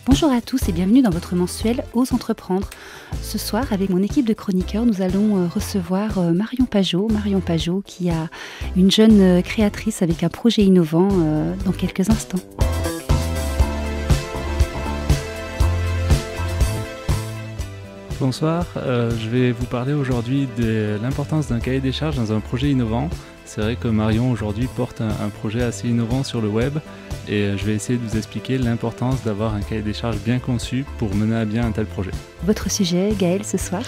Bonjour à tous et bienvenue dans votre mensuel Ose entreprendre. Ce soir, avec mon équipe de chroniqueurs, nous allons recevoir Marion Pajot. Marion Pajot qui a une jeune créatrice avec un projet innovant dans quelques instants. Bonsoir, je vais vous parler aujourd'hui de l'importance d'un cahier des charges dans un projet innovant. C'est vrai que Marion aujourd'hui porte un projet assez innovant sur le web et je vais essayer de vous expliquer l'importance d'avoir un cahier des charges bien conçu pour mener à bien un tel projet. Votre sujet, Gaëlle, ce soir?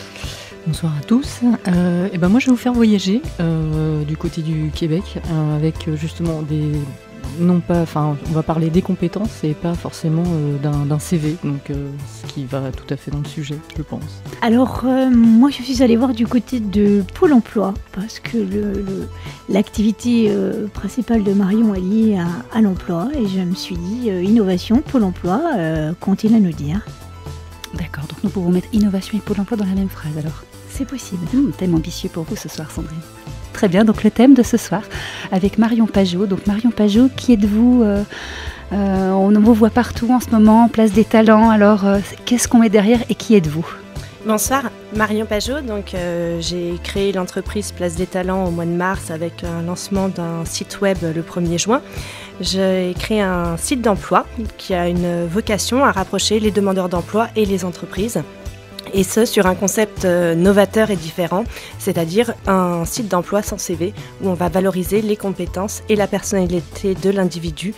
Bonsoir à tous. Moi je vais vous faire voyager du côté du Québec avec justement on va parler des compétences et pas forcément d'un CV, donc ce qui va tout à fait dans le sujet, je pense. Alors moi je suis allée voir du côté de Pôle emploi parce que l'activité principale de Marion est liée à l'emploi et je me suis dit innovation, Pôle emploi, qu'ont-ils à nous dire? D'accord, donc nous pouvons mettre innovation et Pôle emploi dans la même phrase alors. C'est possible. Thème ambitieux pour vous ce soir, Sandrine. Très bien, donc le thème de ce soir avec Marion Pajot. Donc Marion Pajot, qui êtes-vous? On vous voit partout en ce moment, Place des Talents. Alors qu'est-ce qu'on met derrière et qui êtes-vous? Bonsoir, Marion Pajot. Donc, j'ai créé l'entreprise Place des Talents au mois de mars avec un lancement d'un site web le 1er juin. J'ai créé un site d'emploi qui a une vocation à rapprocher les demandeurs d'emploi et les entreprises. Et ce, sur un concept novateur et différent, c'est-à-dire un site d'emploi sans CV où on va valoriser les compétences et la personnalité de l'individu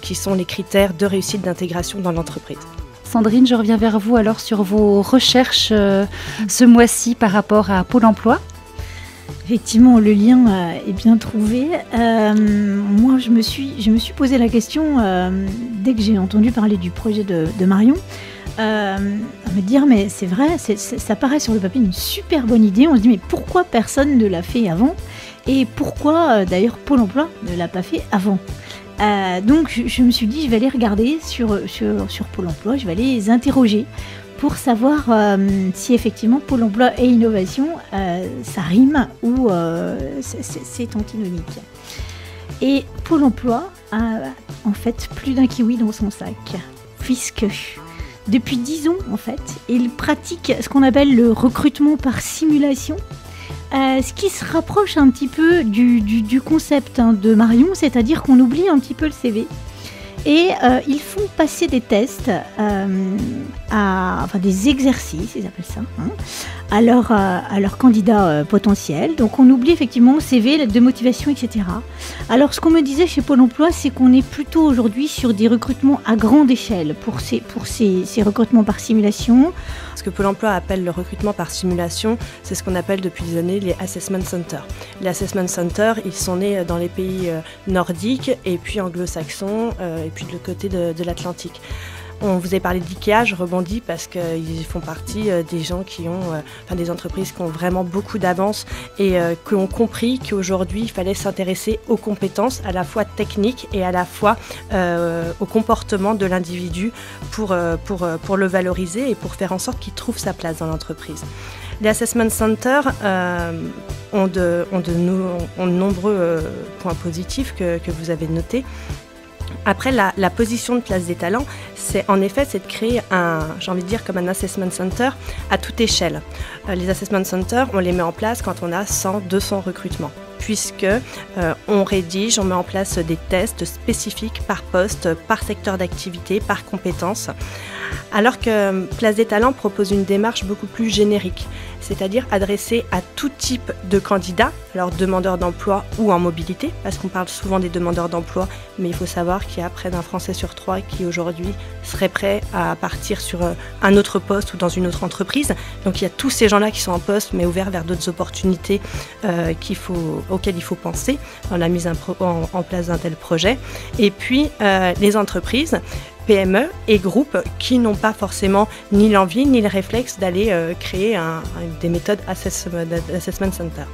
qui sont les critères de réussite d'intégration dans l'entreprise. Sandrine, je reviens vers vous alors sur vos recherches ce mois-ci par rapport à Pôle emploi. Effectivement, le lien est bien trouvé. Moi, je me suis posé la question dès que j'ai entendu parler du projet de Marion. À me dire mais c'est vrai, ça paraît sur le papier une super bonne idée, on se dit mais pourquoi personne ne l'a fait avant et pourquoi d'ailleurs Pôle emploi ne l'a pas fait avant. Donc je me suis dit je vais aller regarder sur Pôle emploi, je vais aller les interroger pour savoir si effectivement Pôle emploi et innovation ça rime ou c'est antinomique. Et Pôle emploi a en fait plus d'un kiwi dans son sac puisque depuis 10 ans, en fait, il pratique ce qu'on appelle le recrutement par simulation, ce qui se rapproche un petit peu du concept de Marion, c'est-à-dire qu'on oublie un petit peu le CV. Et ils font passer des tests, des exercices, ils appellent ça, à leurs candidats potentiels. Donc on oublie effectivement le CV, lettre de motivation, etc. Alors ce qu'on me disait chez Pôle emploi, c'est qu'on est plutôt aujourd'hui sur des recrutements à grande échelle pour ces recrutements par simulation. Ce que Pôle emploi appelle le recrutement par simulation, c'est ce qu'on appelle depuis des années les assessment centers. Les assessment centers, ils sont nés dans les pays nordiques et puis anglo-saxons et puis de l'autre côté de l'Atlantique. On vous a parlé d'IKEA, je rebondis parce qu'ils font partie des gens qui ont, des entreprises qui ont vraiment beaucoup d'avance et qui ont compris qu'aujourd'hui, il fallait s'intéresser aux compétences à la fois techniques et à la fois au comportement de l'individu pour le valoriser et pour faire en sorte qu'il trouve sa place dans l'entreprise. Les assessment centers ont de nombreux points positifs que vous avez notés. Après, la position de Place des Talents, c'est de créer comme un assessment center à toute échelle. Les assessment centers, on les met en place quand on a 100, 200 recrutements, puisque on met en place des tests spécifiques par poste, par secteur d'activité, par compétence, alors que Place des Talents propose une démarche beaucoup plus générique, c'est-à-dire adressée à tout type de candidats, alors demandeurs d'emploi ou en mobilité, parce qu'on parle souvent des demandeurs d'emploi, mais il faut savoir qu'il y a près d'un Français sur 3 qui aujourd'hui serait prêt à partir sur un autre poste ou dans une autre entreprise. Donc il y a tous ces gens-là qui sont en poste, mais ouverts vers d'autres opportunités auxquelles il faut penser dans la mise en place d'un tel projet. Et puis les entreprises, PME et groupes qui n'ont pas forcément ni l'envie ni le réflexe d'aller créer des méthodes assessment center.